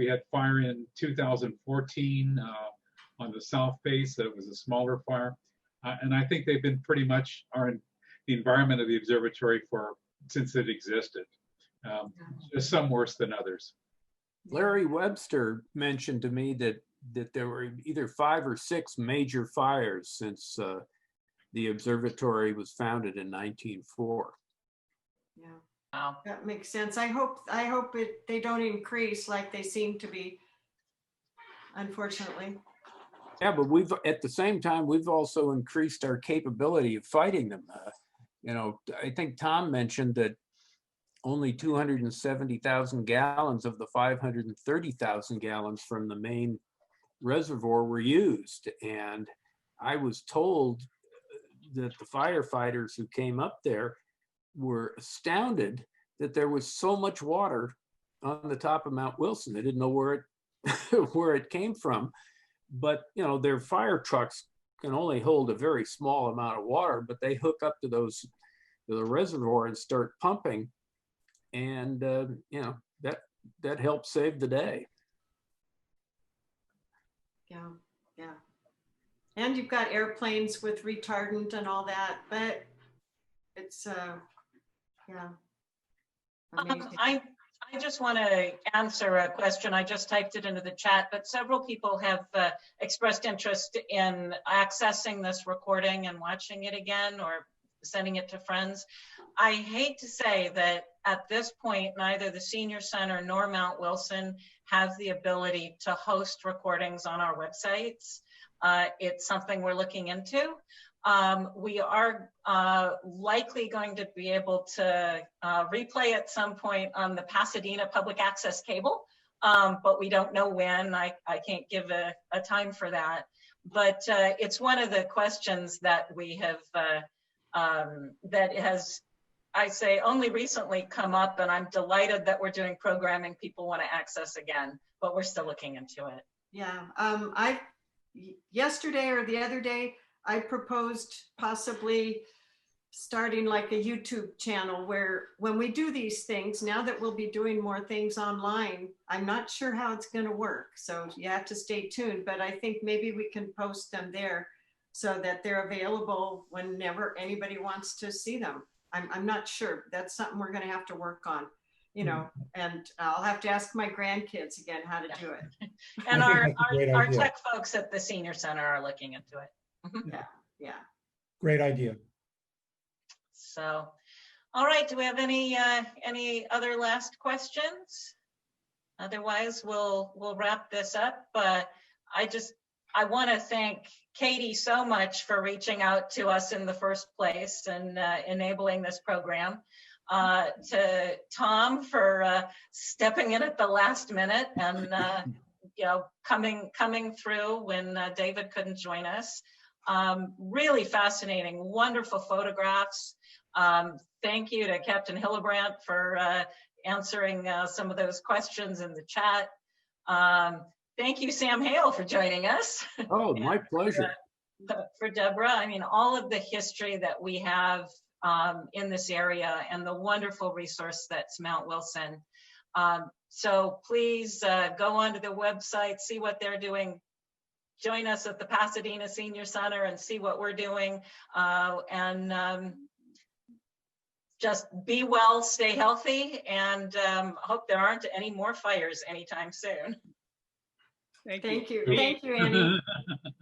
in 2014 on the south face. That was a smaller fire. And I think they've been pretty much in the environment of the observatory since it existed. Just some worse than others. Larry Webster mentioned to me that there were either 5 or 6 major fires since the observatory was founded in 1904. Yeah. Wow. That makes sense. I hope they don't increase like they seem to be, unfortunately. Yeah, but at the same time, we've also increased our capability of fighting them. You know, I think Tom mentioned that only 270,000 gallons of the 530,000 gallons from the main reservoir were used. And I was told that the firefighters who came up there were astounded that there was so much water on the top of Mount Wilson. They didn't know where it came from. But, you know, their fire trucks can only hold a very small amount of water, but they hook up to the reservoir and start pumping. And, you know, that helps save the day. Yeah, yeah. And you've got airplanes with retardant and all that, but it's, yeah. Amazing. I just want to answer a question. I just typed it into the chat, but several people have expressed interest in accessing this recording and watching it again or sending it to friends. I hate to say that at this point, neither the Senior Center nor Mount Wilson have the ability to host recordings on our websites. It's something we're looking into. We are likely going to be able to replay at some point on the Pasadena public access cable, but we don't know when. I can't give a time for that. But it's one of the questions that we have, that has, I say, only recently come up, and I'm delighted that we're doing programming people want to access again, but we're still looking into it. Yeah, yesterday or the other day, I proposed possibly starting like a YouTube channel where when we do these things, now that we'll be doing more things online, I'm not sure how it's going to work. So you have to stay tuned, but I think maybe we can post them there so that they're available whenever anybody wants to see them. I'm not sure. That's something we're going to have to work on, you know, and I'll have to ask my grandkids again how to do it. And our tech folks at the Senior Center are looking into it. Yeah. Great idea. So, All right, do we have any other last questions? Otherwise, we'll wrap this up. I want to thank Katie so much for reaching out to us in the first place and enabling this program. To Tom for stepping in at the last minute and coming through when David couldn't join us. Really fascinating, wonderful photographs. Thank you to Captain Hillebrandt for answering some of those questions in the chat. Thank you, Sam Hale, for joining us. Oh, my pleasure. For Deborah, I mean, all of the history that we have in this area and the wonderful resource that's Mount Wilson. So please go onto the website, see what they're doing. Join us at the Pasadena Senior Center and see what we're doing. Just be well, stay healthy, and hope there aren't any more fires anytime soon. Thank you. Thank you, Annie.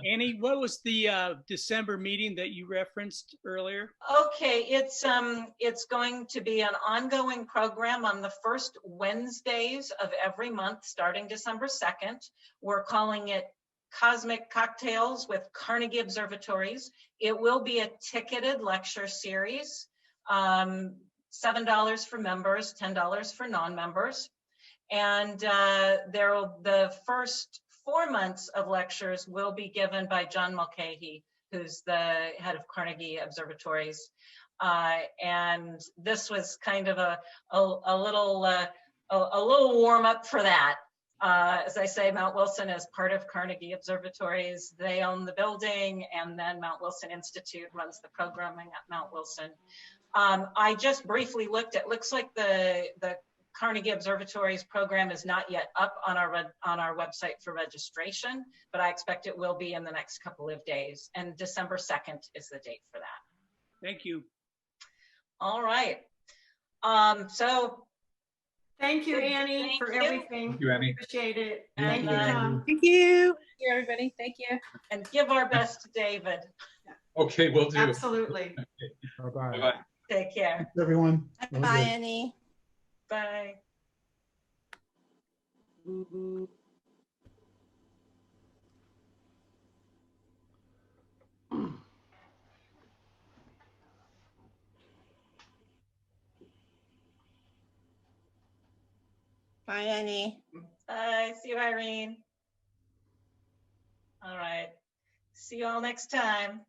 Annie, what was the December meeting that you referenced earlier? Okay, it's going to be an ongoing program on the first Wednesdays of every month, starting December 2nd. We're calling it Cosmic Cocktails with Carnegie Observatories. It will be a ticketed lecture series. $7 for members, $10 for non-members. And the first 4 months of lectures will be given by John Mulcahy, who's the head of Carnegie Observatories. And this was kind of a little warm up for that. As I say, Mount Wilson is part of Carnegie Observatories. They own the building, and then Mount Wilson Institute runs the programming at Mount Wilson. I just briefly looked. It looks like the Carnegie Observatories program is not yet up on our website for registration, but I expect it will be in the next couple of days. And December 2nd is the date for that. Thank you. All right. So thank you, Annie, for everything. Thank you, Annie. Appreciate it. And, Thank you, Tom. Thank you. Thank you, everybody. Thank you. and give our best to David. Okay, will do. Absolutely. Bye-bye. Bye-bye. Take care. Thanks, everyone. Bye, Annie. Bye. Bye, Annie. Bye. See you, Irene. All right. See you all next time.